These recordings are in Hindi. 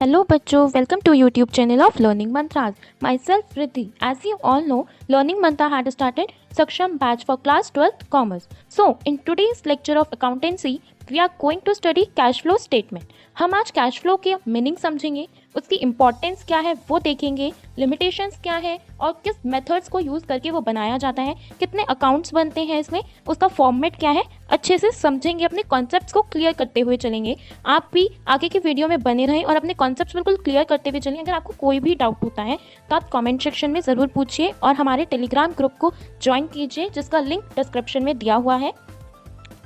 Hello बच्चों, welcome to YouTube channel of Learning Mantras. Myself Riddhi. As you all know, Learning Mantra had started Saksham batch for class 12th commerce. So, in today's lecture of accountancy, we are going to study cash flow statement. हम आज कैश फ्लो के मीनिंग समझेंगे, उसकी इम्पोर्टेंस क्या है वो देखेंगे, लिमिटेशंस क्या है और किस मेथड्स को यूज़ करके वो बनाया जाता है, कितने अकाउंट्स बनते हैं इसमें, उसका फॉर्मेट क्या है, अच्छे से समझेंगे, अपने कॉन्सेप्ट्स को क्लियर करते हुए चलेंगे। आप भी आगे की वीडियो में बने रहें और अपने कॉन्सेप्ट्स बिल्कुल क्लियर करते हुए चलें। अगर आपको कोई भी डाउट होता है तो आप कमेंट सेक्शन में ज़रूर पूछिए और हमारे टेलीग्राम ग्रुप को ज्वाइन कीजिए जिसका लिंक डिस्क्रिप्शन में दिया हुआ है।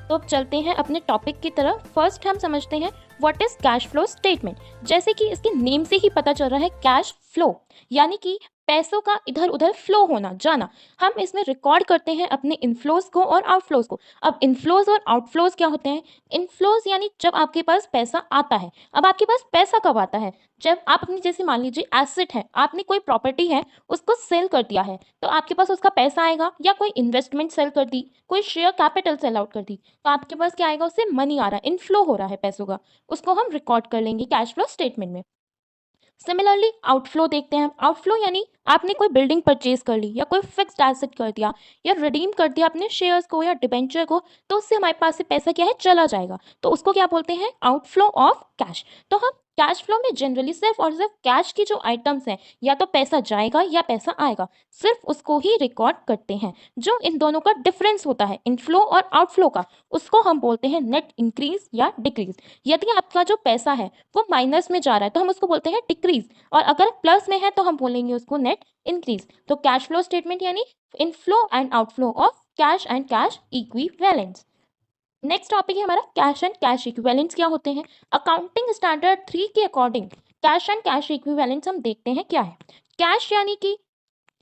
तो अब चलते हैं अपने टॉपिक की तरफ। फर्स्ट हम समझते हैं what is cash flow statement. जैसे कि इसके नेम से ही पता चल रहा है, कैश फ्लो यानी कि पैसों का इधर उधर फ्लो होना, जाना। हम इसमें रिकॉर्ड करते हैं अपने इनफ्लोज को और आउटफ्लोज को। अब इनफ्लोज और आउटफ्लोज क्या होते हैं? इनफ्लोज यानी जब आपके पास पैसा आता है। अब आपके पास पैसा कब आता है? जब आप अपनी, जैसे मान लीजिए एसेट है, आपने कोई प्रॉपर्टी है उसको सेल कर दिया है तो आपके पास उसका पैसा आएगा, या कोई इन्वेस्टमेंट सेल कर दी, कोई शेयर कैपिटल सेल आउट कर दी, तो आपके पास क्या आएगा? उससे मनी आ रहा है, इनफ्लो हो रहा है पैसों का, उसको हम रिकॉर्ड कर लेंगे कैश फ्लो स्टेटमेंट में। सिमिलरली आउटफ्लो देखते हैं। आउटफ्लो यानी आपने कोई बिल्डिंग परचेज कर ली या कोई फिक्स्ड एसेट कर दिया या रिडीम कर दिया अपने शेयर्स को या डिबेंचर को, तो उससे हमारे पास से पैसा क्या है? चला जाएगा, तो उसको क्या बोलते हैं? Outflow of cash. तो हम कैश फ्लो में जनरली सिर्फ और सिर्फ कैश की जो आइटम्स हैं, या तो पैसा जाएगा या पैसा आएगा, सिर्फ उसको ही रिकॉर्ड करते हैं। जो इन दोनों का डिफरेंस होता है, इनफ्लो और आउटफ्लो का, उसको हम बोलते हैं नेट इंक्रीज या डिक्रीज। यदि आपका जो पैसा है वो माइनस में जा रहा है तो हम उसको बोलते हैं डिक्रीज, और अगर प्लस में है तो हम बोलेंगे उसको नेट इंक्रीज। तो कैश फ्लो स्टेटमेंट यानी inflow and outflow of cash and cash equivalents. Next topic है हमारा कैश एंड कैश इक्विवेलेंट्स क्या होते हैं। अकाउंटिंग स्टैंडर्ड 3 के according cash and cash equivalents हम देखते हैं क्या है। कैश यानी कि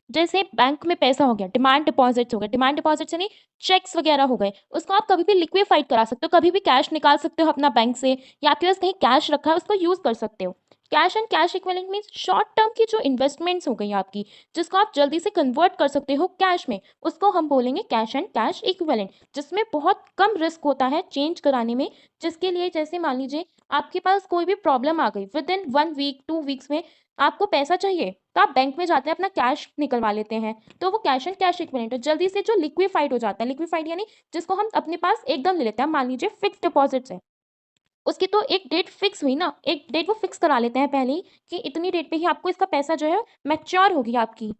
जैसे बैंक में पैसा हो गया, डिमांड डिपॉजिट्स हो गए, डिमांड डिपॉजिट्स यानी चेक्स वगैरह हो गए, उसको आप कभी भी लिक्विफाइड करा सकते हो, कभी भी कैश निकाल सकते हो अपना बैंक से, या आपके पास कहीं कैश रखा है उसको यूज कर सकते हो। Cash and cash equivalent means short term की जो इन्वेस्टमेंट्स हो गई आपकी, जिसको आप जल्दी से कन्वर्ट कर सकते हो कैश में, उसको हम बोलेंगे कैश एंड कैश इक्विवेलेंट, जिसमें बहुत कम रिस्क होता है चेंज कराने में। जिसके लिए जैसे मान लीजिए आपके पास कोई भी प्रॉब्लम आ गई, विद इन 1 वीक 2 वीक्स में आपको पैसा चाहिए, तो आप बैंक में जाते हैं, अपना कैश निकलवा लेते हैं, तो वो कैश एंड कैश इक्विवेलेंट है, जल्दी से जो लिक्विफाइड हो जाता है। लिक्विफाइड यानी जिसको हम अपने पास एकदम ले लेते हैं। मान लीजिए फिक्स डिपॉजिट्स है, उसकी तो एक डेट फिक्स हुई ना, एक डेट वो फिक्स करा लेते हैं पहले ही कि इतनी डेट पे ही आपको इसका पैसा जो है मैच्योर होगी आपकी।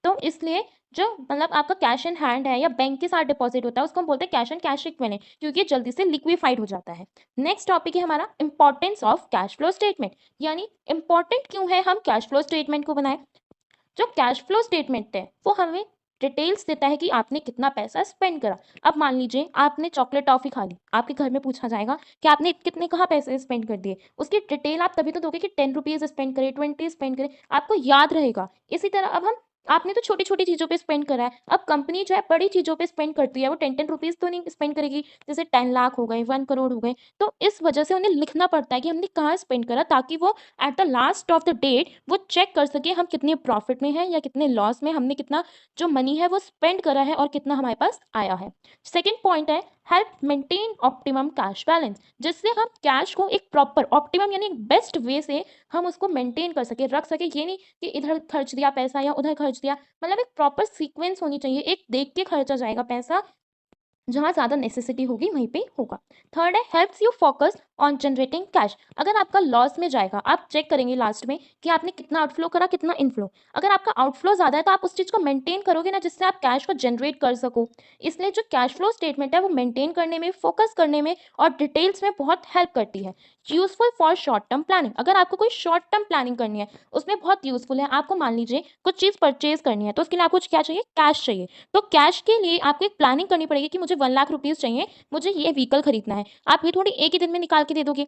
तो इसलिए जो मतलब आपका कैश इन हैंड है या बैंक के साथ डिपॉजिट होता है उसको हम बोलते हैं कैश एंड कैश इक्विवेलेंट, क्योंकि ये जल्दी से लिक्विफाइड हो जाता है। नेक्स्ट टॉपिक है हमारा importance of cash flow statement, यानी इंपॉर्टेंट क्यों है हम कैश फ्लो स्टेटमेंट को बनाएं। जो कैश फ्लो स्टेटमेंट है वो हमें डिटेल्स देता है कि आपने कितना पैसा स्पेंड करा। अब मान लीजिए आपने चॉकलेट टॉफी खा ली, आपके घर में पूछा जाएगा कि आपने कितने कहाँ पैसे स्पेंड कर दिए, उसकी डिटेल आप तभी तो दोगे कि 10 रुपीज़ स्पेंड करे, 20 स्पेंड करे, आपको याद रहेगा। इसी तरह अब हम, आपने तो छोटी छोटी चीज़ों पे स्पेंड करा है, अब कंपनी जो है बड़ी चीज़ों पे स्पेंड करती है, वो 10 रुपीज़ तो नहीं स्पेंड करेगी, जैसे 10 लाख हो गए, 1 करोड़ हो गए, तो इस वजह से उन्हें लिखना पड़ता है कि हमने कहाँ स्पेंड करा, ताकि वो at the last of the date वो चेक कर सके हम कितने प्रॉफिट में हैं या कितने लॉस में, हमने कितना जो मनी है वो स्पेंड करा है और कितना हमारे पास आया है। सेकेंड पॉइंट है help maintain optimum cash balance, जिससे हम कैश को एक प्रॉपर ऑप्टिमम यानी बेस्ट वे से हम उसको मेंटेन कर सके, रख सके। ये नहीं कि इधर खर्च दिया पैसा या उधर खर्च दिया, मतलब एक प्रॉपर सीक्वेंस होनी चाहिए, एक देख के खर्चा जाएगा पैसा, जहाँ ज़्यादा नेसेसिटी होगी वहीं पे होगा। थर्ड है helps you focus on generating cash. अगर आपका लॉस में जाएगा, आप चेक करेंगे लास्ट में कि आपने कितना आउटफ्लो करा, कितना इनफ्लो। अगर आपका आउटफ्लो ज़्यादा है तो आप उस चीज़ को मेंटेन करोगे ना, जिससे आप कैश को जनरेट कर सको। इसलिए जो कैश फ्लो स्टेटमेंट है वो मेंटेन करने में, फोकस करने में और डिटेल्स में बहुत हेल्प करती है। Useful for short term planning, अगर आपको कोई शॉर्ट टर्म प्लानिंग करनी है उसमें बहुत यूजफुल है। आपको मान लीजिए कुछ चीज़ परचेज करनी है, तो उसके लिए आपको क्या चाहिए? कैश चाहिए। तो कैश के लिए आपको एक प्लानिंग करनी पड़ेगी कि मुझे 1 लाख रुपीज़ चाहिए, मुझे ये व्हीकल खरीदना है। आप ये थोड़ी एक ही दिन में निकाल के दे दोगे।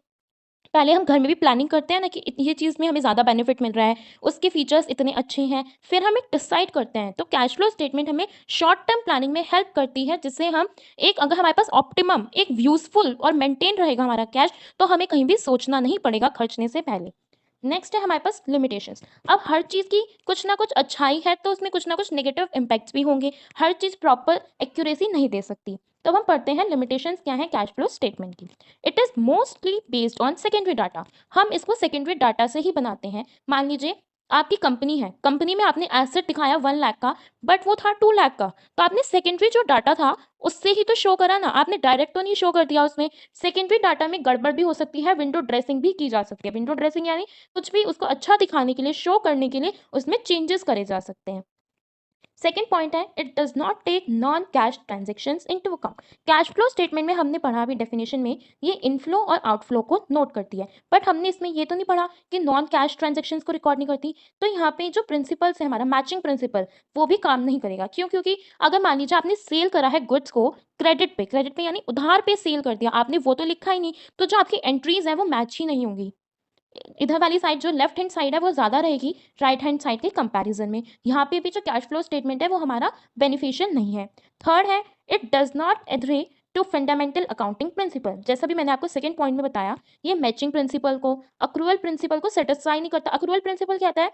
पहले हम घर में भी प्लानिंग करते हैं ना कि ये चीज़ में हमें ज़्यादा बेनिफिट मिल रहा है, उसके फीचर्स इतने अच्छे हैं, फिर हम एक डिसाइड करते हैं। तो कैश फ्लो स्टेटमेंट हमें शॉर्ट टर्म प्लानिंग में हेल्प करती है, जिससे हम एक, अगर हमारे पास ऑप्टिमम एक यूजफुल और मेंटेन रहेगा हमारा कैश, तो हमें कहीं भी सोचना नहीं पड़ेगा खर्चने से पहले। नेक्स्ट है हमारे पास लिमिटेशंस। अब हर चीज़ की कुछ ना कुछ अच्छाई है तो उसमें कुछ ना कुछ नेगेटिव इम्पैक्ट्स भी होंगे, हर चीज़ प्रॉपर एक्यूरेसी नहीं दे सकती। तो हम पढ़ते हैं लिमिटेशंस क्या है कैश फ्लो स्टेटमेंट की। It is mostly based on secondary data. हम इसको सेकेंडरी डाटा से ही बनाते हैं। मान लीजिए आपकी कंपनी है, कंपनी में आपने एसेट दिखाया 1 लाख का, बट वो था 2 लाख का, तो आपने सेकेंडरी जो डाटा था उससे ही तो शो करा ना, आपने डायरेक्ट तो नहीं शो कर दिया उसमें। सेकेंडरी डाटा में गड़बड़ भी हो सकती है, विंडो ड्रेसिंग भी की जा सकती है। विंडो ड्रेसिंग यानी कुछ भी उसको अच्छा दिखाने के लिए, शो करने के लिए उसमें चेंजेस करे जा सकते हैं। सेकेंड पॉइंट है it does not take non cash transactions into account. Cash flow statement में हमने पढ़ा भी डेफिनेशन में, ये इनफ्लो और आउटफ्लो को नोट करती है, बट हमने इसमें ये तो नहीं पढ़ा कि नॉन कैश ट्रांजेक्शन्स को रिकॉर्ड नहीं करती। तो यहाँ पे जो प्रिंसिपल्स है हमारा मैचिंग प्रिंसिपल, वो भी काम नहीं करेगा। क्यों? क्योंकि अगर मान लीजिए आपने सेल करा है गुड्स को क्रेडिट पे यानी उधार पे सेल कर दिया आपने, वो तो लिखा ही नहीं, तो जो आपकी एंट्रीज है वो मैच ही नहीं होंगी। इधर वाली साइड जो लेफ्ट हैंड साइड है वो ज़्यादा रहेगी राइट हैंड साइड के कंपैरिजन में। यहाँ पे भी जो कैश फ्लो स्टेटमेंट है वो हमारा बेनिफिशियल नहीं है। थर्ड है it does not adhere to fundamental accounting principle. जैसा भी मैंने आपको सेकंड पॉइंट में बताया, ये मैचिंग प्रिंसिपल को, अक्रूवल प्रिंसिपल को सेटिस्फाई नहीं करता। अक्रूवल प्रिंसिपल कहता है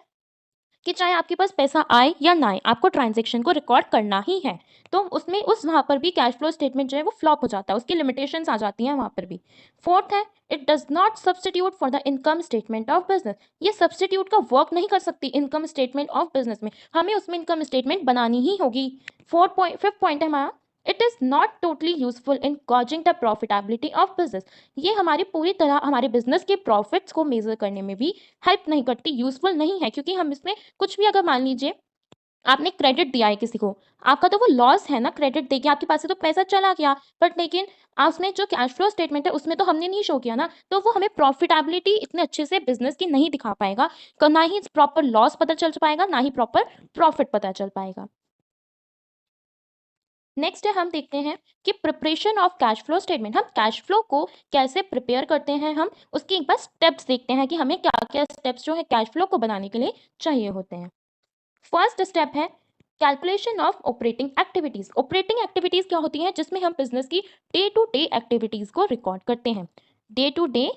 कि चाहे आपके पास पैसा आए या ना आए, आपको ट्रांजेक्शन को रिकॉर्ड करना ही है। तो उसमें उस वहाँ पर भी कैश फ्लो स्टेटमेंट जो है वो फ्लॉप हो जाता है, उसकी लिमिटेशंस आ जाती हैं वहाँ पर भी। फोर्थ है it does not substitute for the income statement of business. ये सब्सटीट्यूट का वर्क नहीं कर सकती इनकम स्टेटमेंट ऑफ बिजनेस में, हमें उसमें इनकम स्टेटमेंट बनानी ही होगी। फिफ्थ पॉइंट है हमारा it is not totally useful in gauging the profitability of business. ये हमारी पूरी तरह हमारे बिजनेस के प्रॉफिट्स को मेजर करने में भी हेल्प नहीं करती, यूजफुल नहीं है, क्योंकि हम इसमें कुछ भी, अगर मान लीजिए आपने क्रेडिट दिया है किसी को, आपका तो वो लॉस है ना, क्रेडिट देके आपके पास से तो पैसा चला गया, बट लेकिन उसमें जो कैश फ्लो स्टेटमेंट है उसमें तो हमने नहीं शो किया ना, तो वो हमें प्रॉफिटेबिलिटी इतने अच्छे से बिजनेस की नहीं दिखा पाएगा, ना ही प्रॉपर लॉस पता चल पाएगा, ना ही प्रॉपर प्रॉफिट पता चल पाएगा। नेक्स्ट है हम देखते हैं कि preparation of cash flow statement. हम कैश फ्लो को कैसे प्रिपेयर करते हैं, हम उसके एक बार स्टेप्स देखते हैं कि हमें क्या क्या स्टेप्स जो है कैश फ्लो को बनाने के लिए चाहिए होते हैं। फर्स्ट स्टेप है calculation of operating activities. Operating activities क्या होती हैं? जिसमें हम बिजनेस की डे टू डे एक्टिविटीज को रिकॉर्ड करते हैं। डे टू डे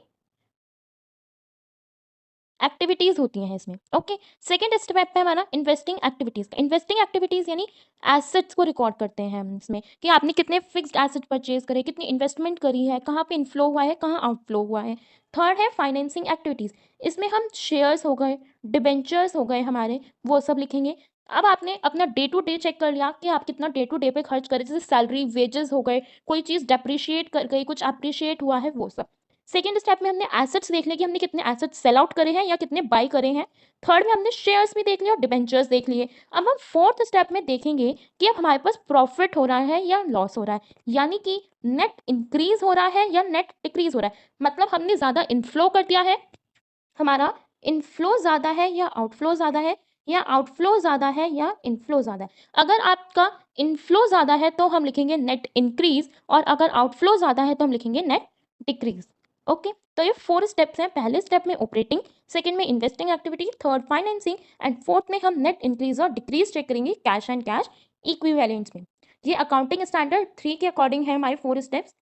एक्टिविटीज होती हैं इसमें। ओके, सेकेंड स्टेप है हमारा इन्वेस्टिंग एक्टिविटीज। इन्वेस्टिंग एक्टिविटीज यानी एसेट्स को रिकॉर्ड करते हैं हम इसमें, कि आपने कितने फिक्स्ड एसेट परचेज करे, कितनी इन्वेस्टमेंट करी है, कहाँ पे इनफ्लो हुआ है, कहाँ आउटफ्लो हुआ है। थर्ड है फाइनेंसिंग एक्टिविटीज। इसमें हम शेयर्स हो गए, डिबेंचर्स हो गए हमारे, वो सब लिखेंगे। अब आपने अपना डे टू डे चेक कर लिया कि आप कितना डे टू डे पे खर्च करें, जैसे सैलरी, वेजेस हो गए, कोई चीज़ डेप्रिशिएट कर गई, कुछ अप्रिशिएट हुआ है, वो सब। सेकेंड स्टेप में हमने एसेट्स देख लिया कि हमने कितने एसेट्स सेल आउट करे हैं या कितने बाई करे हैं। थर्ड में हमने शेयर्स भी देख लिए और डिबेंचर्स देख लिए। अब हम फोर्थ स्टेप में देखेंगे कि अब हमारे पास प्रॉफिट हो रहा है या लॉस हो रहा है, यानी कि नेट इंक्रीज हो रहा है या नेट डिक्रीज हो रहा है। मतलब हमने ज़्यादा इनफ्लो कर दिया है, हमारा इनफ्लो ज़्यादा है या आउटफ्लो ज़्यादा है, या आउटफ्लो ज़्यादा है या इनफ्लो ज़्यादा है। अगर आपका इनफ्लो ज़्यादा है तो हम लिखेंगे नेट इंक्रीज, और अगर आउटफ्लो ज़्यादा है तो हम लिखेंगे नेट डिक्रीज। ओके, तो ये 4 स्टेप्स हैं। पहले स्टेप में ऑपरेटिंग, सेकंड में investing activity, third financing, and fourth में हम नेट इंक्रीज और डिक्रीज चेक करेंगे कैश एंड कैश इक्विवेलेंट्स में। ये अकाउंटिंग स्टैंडर्ड 3 के अकॉर्डिंग है हमारे 4 स्टेप्स।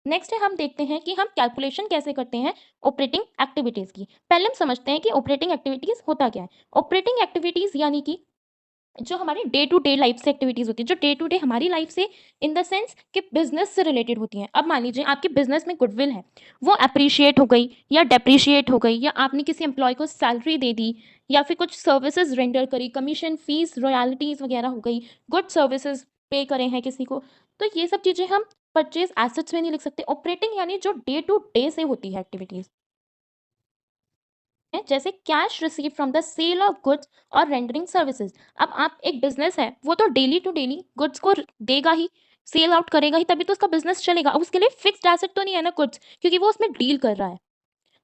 नेक्स्ट है हम देखते हैं कि हम कैलकुलेशन कैसे करते हैं ऑपरेटिंग एक्टिविटीज़ की। पहले हम समझते हैं कि ऑपरेटिंग एक्टिविटीज़ होता क्या है। ऑपरेटिंग एक्टिविटीज़ यानी कि जो हमारी डे टू डे लाइफ से एक्टिविटीज़ होती है, जो डे टू डे हमारी लाइफ से इन द सेंस कि बिजनेस से रिलेटेड होती हैं। अब मान लीजिए आपके बिजनेस में गुडविल है, वो अप्रिशिएट हो गई या डेप्रिशिएट हो गई, या आपने किसी एम्प्लॉय को सैलरी दे दी, या फिर कुछ सर्विसेज रेंडर करी, कमीशन फीस रॉयल्टीज़ वगैरह हो गई, गुड सर्विसेज पे करे हैं किसी को, तो ये सब चीज़ें हम परचेज एसेट्स में नहीं लिख सकते। ऑपरेटिंग यानी जो डे टू डे से होती है एक्टिविटीज़, जैसे cash receive from the sale of goods और रेंडरिंग सर्विसेज। अब आप एक बिजनेस है, वो तो डेली टू डेली गुड्स को देगा ही, सेल आउट करेगा ही, तभी तो उसका बिजनेस चलेगा। अब उसके लिए फिक्स्ड एसेट तो नहीं है ना गुड्स, क्योंकि वो उसमें डील कर रहा है।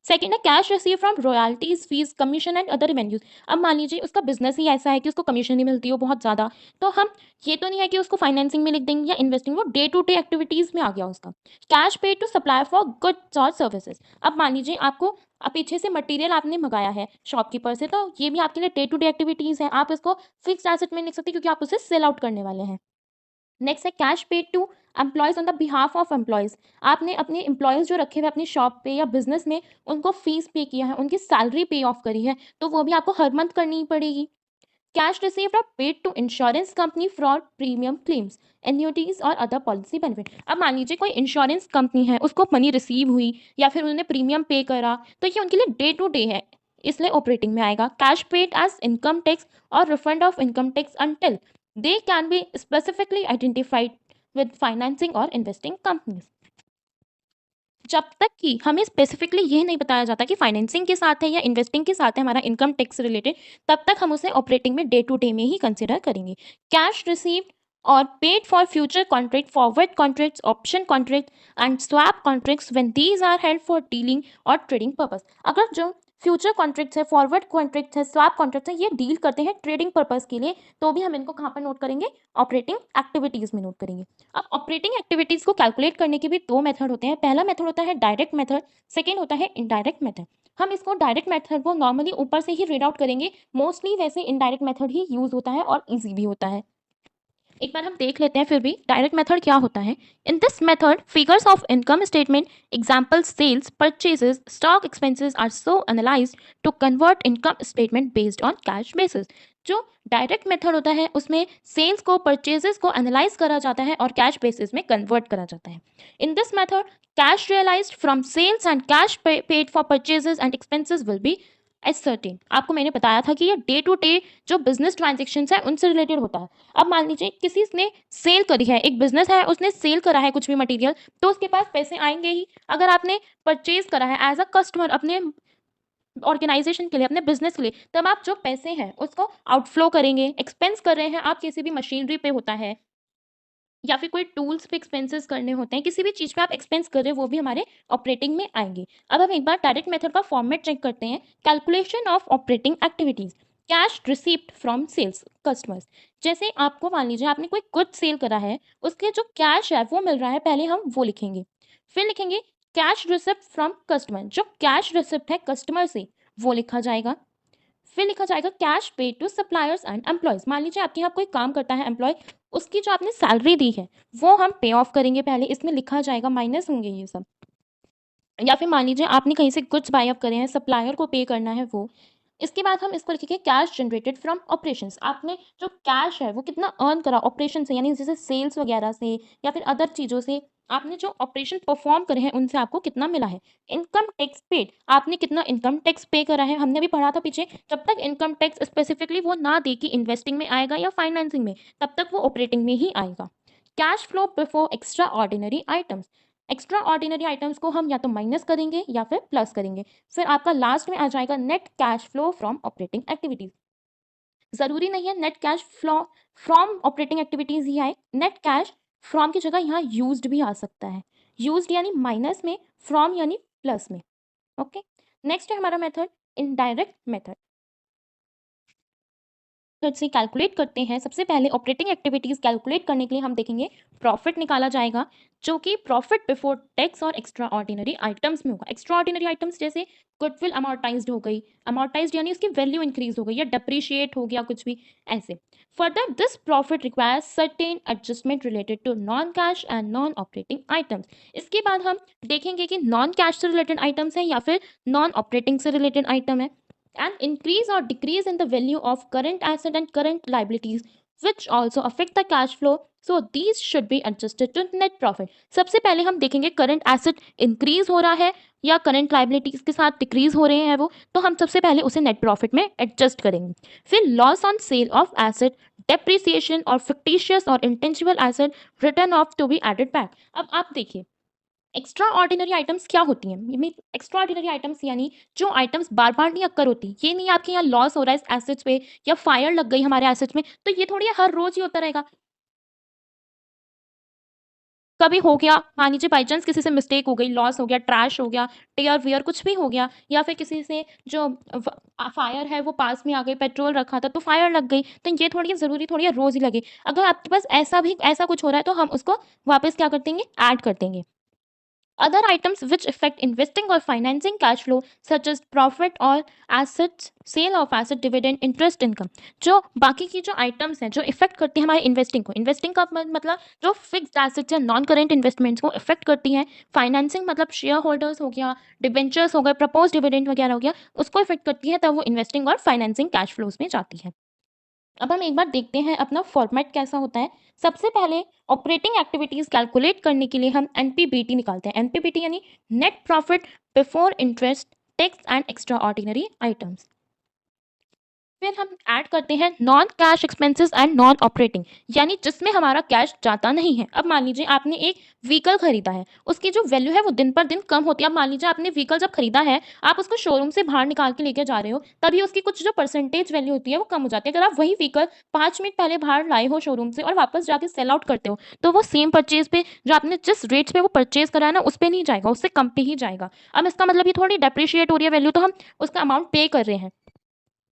सेकेंड है cash receive from royalties, fees, commission and other revenues. अब मान लीजिए उसका बिजनेस ही ऐसा है कि उसको कमीशन नहीं मिलती हो बहुत ज़्यादा, तो हम ये तो नहीं है कि उसको फाइनेंसिंग में लिख देंगे या इन्वेस्टिंग, वो डे टू डे एक्टिविटीज़ में आ गया उसका। कैश पे टू सप्लाई फॉर गुड्स और सर्विसेज। अब मान लीजिए आपको पीछे से मटेरियल आपने मंगाया है शॉपकीपर से, तो ये भी आपके लिए डे टू डे एक्टिविटीज़ है, आप इसको फिक्स्ड एसेट में लिख सकते हैं क्योंकि आप उसे सेल आउट करने वाले हैं। नेक्स्ट है cash paid to employees on the behalf of employees. आपने अपने एम्प्लॉयज जो रखे हुए अपनी शॉप पे या बिजनेस में, उनको फीस पे किया है, उनकी सैलरी पे ऑफ करी है, तो वो भी आपको हर मंथ करनी ही पड़ेगी। कैश रिसीव्ड और paid to insurance company for premium claims, annuities और अदर पॉलिसी बेनिफिट। अब मान लीजिए कोई इंश्योरेंस कंपनी है, उसको मनी रिसीव हुई या फिर उन्होंने प्रीमियम पे करा, तो ये उनके लिए डे टू डे है, इसलिए ऑपरेटिंग में आएगा। Cash paid as income tax और refund of income tax until they can be specifically identified with financing और इन्वेस्टिंग कंपनीज। जब तक कि हमें स्पेसिफिकली ये नहीं बताया जाता कि फाइनेंसिंग के साथ है या इन्वेस्टिंग के साथ है हमारा इनकम टैक्स रिलेटेड, तब तक हम उसे ऑपरेटिंग में डे टू डे में ही कंसिडर करेंगे। कैश रिसीव्ड और paid for future contract, forward contracts, option contract and swap contracts when these are held for dealing और ट्रेडिंग पर्पस। अगर जो फ्यूचर कॉन्ट्रैक्ट्स है, फॉरवर्ड कॉन्ट्रैक्ट्स है, स्वैप कॉन्ट्रैक्ट्स है, ये डील करते हैं ट्रेडिंग पर्पस के लिए, तो भी हम इनको कहाँ पर नोट करेंगे? ऑपरेटिंग एक्टिविटीज में नोट करेंगे। अब ऑपरेटिंग एक्टिविटीज को कैलकुलेट करने के भी दो मेथड होते हैं। पहला मेथड होता है डायरेक्ट मेथड, सेकंड होता है इनडायरेक्ट मेथड। हम इसको डायरेक्ट मेथड को नॉर्मली ऊपर से ही रीड आउट करेंगे, मोस्टली वैसे इनडायरेक्ट मेथड ही यूज होता है और इजी भी होता है। एक बार हम देख लेते हैं फिर भी डायरेक्ट मेथड क्या होता है। In this method figures of income statement, example sales, purchases, stock expenses are so analysed to convert income statement based on cash basis. जो डायरेक्ट मेथड होता है उसमें सेल्स को, परचेजेस को एनालाइज करा जाता है और कैश बेसिस में कन्वर्ट करा जाता है। In this method cash realised from sales and cash paid for purchases and expenses will be ascertain. आपको मैंने बताया था कि ये डे टू डे जो बिजनेस ट्रांजेक्शन है उनसे रिलेटेड होता है। अब मान लीजिए किसी ने सेल करी है, एक बिजनेस है, उसने सेल करा है कुछ भी मटेरियल, तो उसके पास पैसे आएंगे ही। अगर आपने परचेज करा है एज अ कस्टमर अपने ऑर्गेनाइजेशन के लिए, अपने बिजनेस के लिए, तब आप जो पैसे हैं उसको आउटफ्लो करेंगे। एक्सपेंस कर रहे हैं आप किसी भी मशीनरी पे होता है या फिर कोई टूल्स पे एक्सपेंसेस करने होते हैं, किसी भी चीज़ पे आप एक्सपेंस कर रहे हो, वो भी हमारे ऑपरेटिंग में आएंगे। अब हम एक बार डायरेक्ट मेथड का फॉर्मेट चेक करते हैं। Calculation of operating activities, cash receipt from sales customers. जैसे आपको मान लीजिए आपने कोई गुड सेल करा है, उसके जो कैश है वो मिल रहा है, पहले हम वो लिखेंगे। फिर लिखेंगे कैश रिसिप्ट फ्रॉम कस्टमर, जो कैश रिसिप्ट है कस्टमर से वो लिखा जाएगा। फिर लिखा जाएगा कैश पे टू सप्लायर्स एंड एम्प्लॉयज। मान लीजिए आपके यहाँ कोई काम करता है एम्प्लॉय, उसकी जो आपने सैलरी दी है वो हम पे ऑफ करेंगे, पहले इसमें लिखा जाएगा, माइनस होंगे ये सब। या फिर मान लीजिए आपने कहीं से गुड्स बाय अप करे हैं, सप्लायर को पे करना है वो। इसके बाद हम इसको लिखेंगे कैश जनरेटेड फ्रॉम ऑपरेशंस। आपने जो कैश है वो कितना अर्न करा ऑपरेशन से, यानी जैसे सेल्स वगैरह से या फिर अदर चीज़ों से, आपने जो ऑपरेशन परफॉर्म करे हैं उनसे आपको कितना मिला है। इनकम टैक्स पेड, आपने कितना इनकम टैक्स पे करा है, हमने भी पढ़ा था पीछे। जब तक इनकम टैक्स स्पेसिफिकली वो ना दे कि इन्वेस्टिंग में आएगा या फाइनेंसिंग में, तब तक वो ऑपरेटिंग में ही आएगा। Cash flow before extra ordinary items, extra ordinary items को हम या तो माइनस करेंगे या फिर प्लस करेंगे। फिर आपका लास्ट में आ जाएगा net cash flow from operating activities. जरूरी नहीं है net cash flow from operating activities ही आए, नेट कैश फ्रॉम की जगह यहाँ यूज्ड भी आ सकता है। यूज्ड यानी माइनस में, फ्रॉम यानी प्लस में। ओके, नेक्स्ट है हमारा मेथड इनडायरेक्ट मेथड से कैलकुलेट करते हैं। सबसे पहले ऑपरेटिंग एक्टिविटीज कैलकुलेट करने के लिए हम देखेंगे प्रॉफिट निकाला जाएगा, जो कि प्रॉफिट बिफोर टैक्स और एक्स्ट्रा ऑर्डिनरी आइटम्स में होगा। एक्स्ट्रा ऑर्डिनरी आइटम्स जैसे गुडविल अमोर्टाइज्ड हो गई, अमोर्टाइज्ड यानी उसकी वैल्यू इंक्रीज हो गई या डेप्रिशिएट हो गया कुछ भी ऐसे। Further this profit requires certain adjustment related to non cash and non operating items. इसके बाद हम देखेंगे कि नॉन कैश से रिलेटेड आइटम्स है या फिर नॉन ऑपरेटिंग से रिलेटेड आइटम है। An increase or decrease in the value of current asset and current liabilities which also affect the cash flow, so these should be adjusted to net profit। सबसे पहले हम देखेंगे करंट एसेट इंक्रीज हो रहा है या करंट लाइबिलिटीज के साथ डिक्रीज हो रहे हैं वो, तो हम सबसे पहले उसे नेट प्रॉफिट में एडजस्ट करेंगे। फिर loss on sale of asset, depreciation और फिक्टिशियस और intangible asset written off to be added back. अब आप देखिए एक्स्ट्रा ऑर्डिनरी आइटम्स क्या होती हैं। एक्स्ट्रा ऑर्डिनरी आइटम्स यानी जो आइटम्स बार बार नहीं अक्कर होती। ये नहीं आपके यहाँ लॉस हो रहा है इस एसेट्स पे या फायर लग गई हमारे एसेट्स में, तो ये थोड़ी हर रोज ही होता रहेगा। कभी हो गया, मान लीजिए बाई चांस किसी से मिस्टेक हो गई, लॉस हो गया, ट्रैश हो गया, टेयर वेयर कुछ भी हो गया, या फिर किसी से जो फायर है वो पास में आ गई, पेट्रोल रखा था तो फायर लग गई, तो ये थोड़ी ज़रूरी थोड़ी है रोज ही लगे। अगर आपके पास ऐसा कुछ हो रहा है तो हम उसको वापस क्या कर देंगे, ऐड कर देंगे। Other items which affect investing or financing cash flow such as profit or assets, sale of asset, dividend, interest income. जो बाकी की जो आइटम्स हैं जो इफेक्ट करती हैं हमारे इन्वेस्टिंग को, इन्वेस्टिंग का मतलब जो फिक्स्ड एसेट्स या नॉन करेंट इन्वेस्टमेंट्स को इफेक्ट करती हैं, फाइनेंसिंग मतलब शेयर होल्डर्स हो गया, डिबेंचर्स हो गए, प्रपोज डिविडेंड वगैरह हो गया, उसको इफेक्ट करती है, तब वो इन्वेस्टिंग और फाइनेंसिंग कैश फ्लोज में जाती है। अब हम एक बार देखते हैं अपना फॉर्मेट कैसा होता है। सबसे पहले ऑपरेटिंग एक्टिविटीज कैलकुलेट करने के लिए हम एनपीबीटी निकालते हैं। एनपीबीटी यानी net profit before interest, tax and extra ordinary items. फिर हम ऐड करते हैं non cash expenses and non operating, यानी जिसमें हमारा कैश जाता नहीं है। अब मान लीजिए आपने एक व्हीकल खरीदा है, उसकी जो वैल्यू है वो दिन पर दिन कम होती है। अब मान लीजिए आपने व्हीकल जब खरीदा है, आप उसको शोरूम से बाहर निकाल के लेके जा रहे हो, तभी उसकी कुछ जो परसेंटेज वैल्यू होती है वो कम हो जाती है। अगर आप वही व्हीकल 5 मिनट पहले बाहर लाए हो शोरूम से और वापस जाके सेल आउट करते हो, तो वो सेम परचेज पे जो आपने जिस रेट पे वो परचेज करा है ना, उस पर नहीं जाएगा, उससे कम पे ही जाएगा। अब इसका मतलब ये थोड़ी डेप्रिशिएट हो रही है वैल्यू, तो हम उसका अमाउंट पे कर रहे हैं।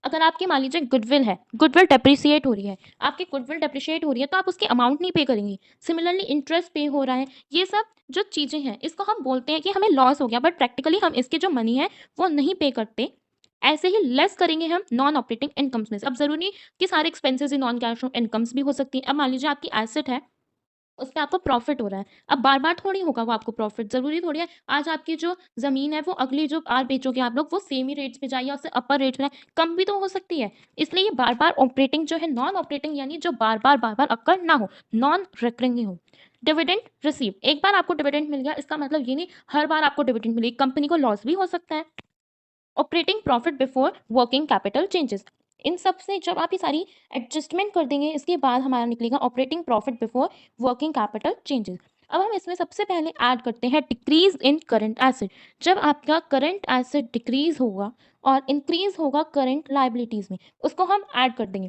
अगर आपकी मान लीजिए गुडविल है, गुडविल डेप्रिसिएट हो रही है, आपकी गुडविल डेप्रिशिएट हो रही है, तो आप उसकी अमाउंट नहीं पे करेंगे। सिमिलरली इंटरेस्ट पे हो रहा है, ये सब जो चीज़ें हैं इसको हम बोलते हैं कि हमें लॉस हो गया, बट प्रैक्टिकली हम इसकी जो मनी है वो नहीं पे करते। ऐसे ही लेस करेंगे हम नॉन ऑपरेटिंग इनकम्स में से। अब जरूरी नहीं कि सारे एक्सपेंसेस ही नॉन कैश इनकम्स भी हो सकती है। अब मान लीजिए आपकी एसेट है, उस पे आपको प्रॉफिट हो रहा है, अब बार बार थोड़ी होगा वो आपको प्रॉफिट, जरूरी थोड़ी है आज आपकी जो जमीन है वो अगली जो बार बेचोगे आप लोग वो सेम ही रेट्स पे जाए या उससे अपर रेट में, कम भी तो हो सकती है। इसलिए ये बार बार ऑपरेटिंग जो है, नॉन ऑपरेटिंग यानी जो बार बार अकर ना हो, नॉन रिकरिंग ही हो। डिविडेंड रिसीव, एक बार आपको डिविडेंड मिल गया, इसका मतलब ये नहीं हर बार आपको डिविडेंड मिलेगी, कंपनी को लॉस भी हो सकता है। Operating profit before working capital changes, इन सब से जब आप ये सारी एडजस्टमेंट कर देंगे, इसके बाद हमारा निकलेगा operating profit before working capital changes. अब हम इसमें सबसे पहले ऐड करते हैं डिक्रीज इन करंट एसेट। जब आपका करंट एसेट डिक्रीज होगा और इंक्रीज होगा करंट लाइबिलिटीज में, उसको हम ऐड कर देंगे।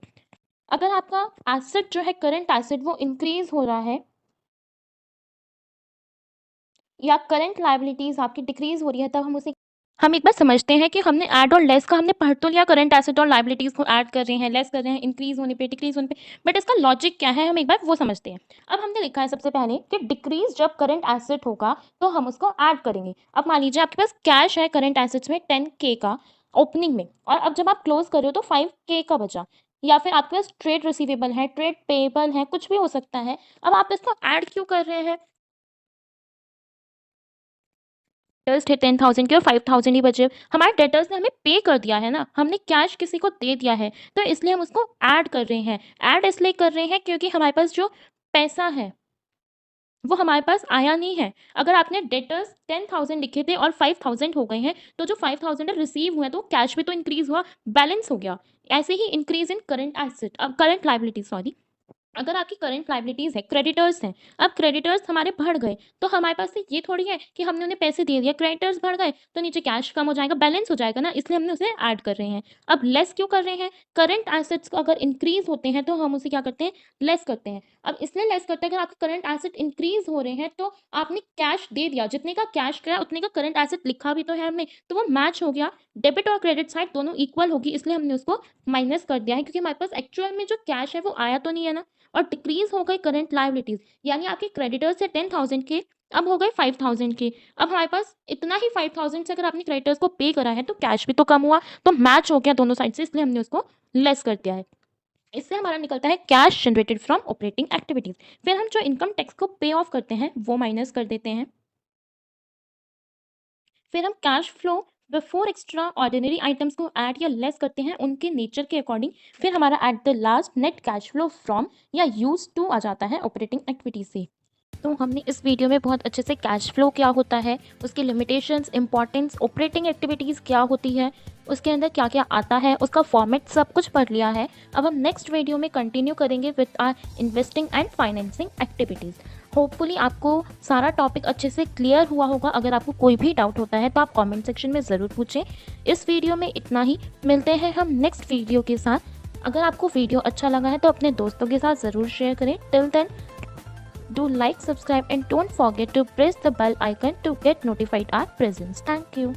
अगर आपका एसेट जो है करंट एसेट वो इंक्रीज हो रहा है या करंट लाइबिलिटीज आपकी डिक्रीज हो रही है, तब हम एक बार समझते हैं कि हमने ऐड और लेस का हमने पढ़ तो लिया, करंट एसेट और लाइबिलिटीज को ऐड कर रहे हैं, लेस कर रहे हैं, इंक्रीज होने पे डिक्रीज होने पे, बट इसका लॉजिक क्या है हम एक बार वो समझते हैं। अब हमने लिखा है सबसे पहले कि डिक्रीज जब करंट एसेट होगा तो हम उसको ऐड करेंगे। अब मान लीजिए आपके पास कैश है करंट एसेट्स में 10K का ओपनिंग में, और अब जब आप क्लोज कर रहे हो तो 5K का बचा, या फिर आपके पास ट्रेड रिसीवेबल है, ट्रेड पेएबल है, कुछ भी हो सकता है। अब आप इसको ऐड क्यों कर रहे हैं? डेटर्स थे 10,000 के और 5,000 ही बचे। हमारे डेटर्स ने हमें पे कर दिया है ना, हमने कैश किसी को दे दिया है, तो इसलिए हम उसको ऐड कर रहे हैं। ऐड इसलिए कर रहे हैं क्योंकि हमारे पास जो पैसा है वो हमारे पास आया नहीं है। अगर आपने डेटर्स 10,000 लिखे थे और 5,000 हो गए हैं, तो जो 5,000 रिसीव हुए तो कैश भी तो इंक्रीज हुआ, बैलेंस हो गया। ऐसे ही इंक्रीज इन करंट एसेट, अब करंट लाइबिलिटी सॉरी, अगर आपकी करंट लाइबिलिटीज है, क्रेडिटर्स हैं, अब क्रेडिटर्स हमारे बढ़ गए, तो हमारे पास से ये थोड़ी है कि हमने उन्हें पैसे दे दिए, क्रेडिटर्स बढ़ गए तो नीचे कैश कम हो जाएगा, बैलेंस हो जाएगा ना, इसलिए हमने उसे ऐड कर रहे हैं। अब लेस क्यों कर रहे हैं? करंट एसेट्स अगर इंक्रीज होते हैं तो हम उसे क्या करते हैं? लेस करते हैं। अब इसलिए लेस करते हैं, अगर आपके करंट एसेट इंक्रीज हो रहे हैं तो आपने कैश दे दिया, जितने का कैश गया उतने का करंट एसेट लिखा भी तो है हमने, तो वो मैच हो गया, डेबिट और क्रेडिट साइड दोनों इक्वल होगी, इसलिए हमने उसको माइनस कर दिया है, क्योंकि हमारे पास एक्चुअल में जो कैश है वो आया तो नहीं है ना। और डिक्रीज हो गई करंट लाइबिलिटीज, यानी आपके क्रेडिटर्स से 10,000 के अब हो गए 5,000 के। अब हमारे पास इतना ही 5,000 से अगर आपने क्रेडिटर्स को पे करा है तो कैश भी तो कम हुआ, तो मैच हो गया दोनों साइड से, इसलिए हमने उसको लेस कर दिया है। इससे हमारा निकलता है cash generated from operating activities. फिर हम जो इनकम टैक्स को पे ऑफ करते हैं वो माइनस कर देते हैं। फिर हम cash flow before extra ordinary items को ऐड या लेस करते हैं उनके नेचर के अकॉर्डिंग। फिर हमारा eight the last net cash flow from या यूज टू आ जाता है ऑपरेटिंग एक्टिविटीज से। तो हमने इस वीडियो में बहुत अच्छे से कैश फ्लो क्या होता है, उसकी लिमिटेशंस, इंपॉर्टेंस, ऑपरेटिंग एक्टिविटीज़ क्या होती है, उसके अंदर क्या क्या आता है, उसका फॉर्मेट सब कुछ पढ़ लिया है। अब हम नेक्स्ट वीडियो में कंटिन्यू करेंगे with our investing and financing activities. Hopefully आपको सारा टॉपिक अच्छे से क्लियर हुआ होगा। अगर आपको कोई भी डाउट होता है तो आप कमेंट सेक्शन में ज़रूर पूछें। इस वीडियो में इतना ही, मिलते हैं हम नेक्स्ट वीडियो के साथ। अगर आपको वीडियो अच्छा लगा है तो अपने दोस्तों के साथ ज़रूर शेयर करें। Till then, do like, subscribe and don't forget to press the bell icon to get notified our presence. Thank you.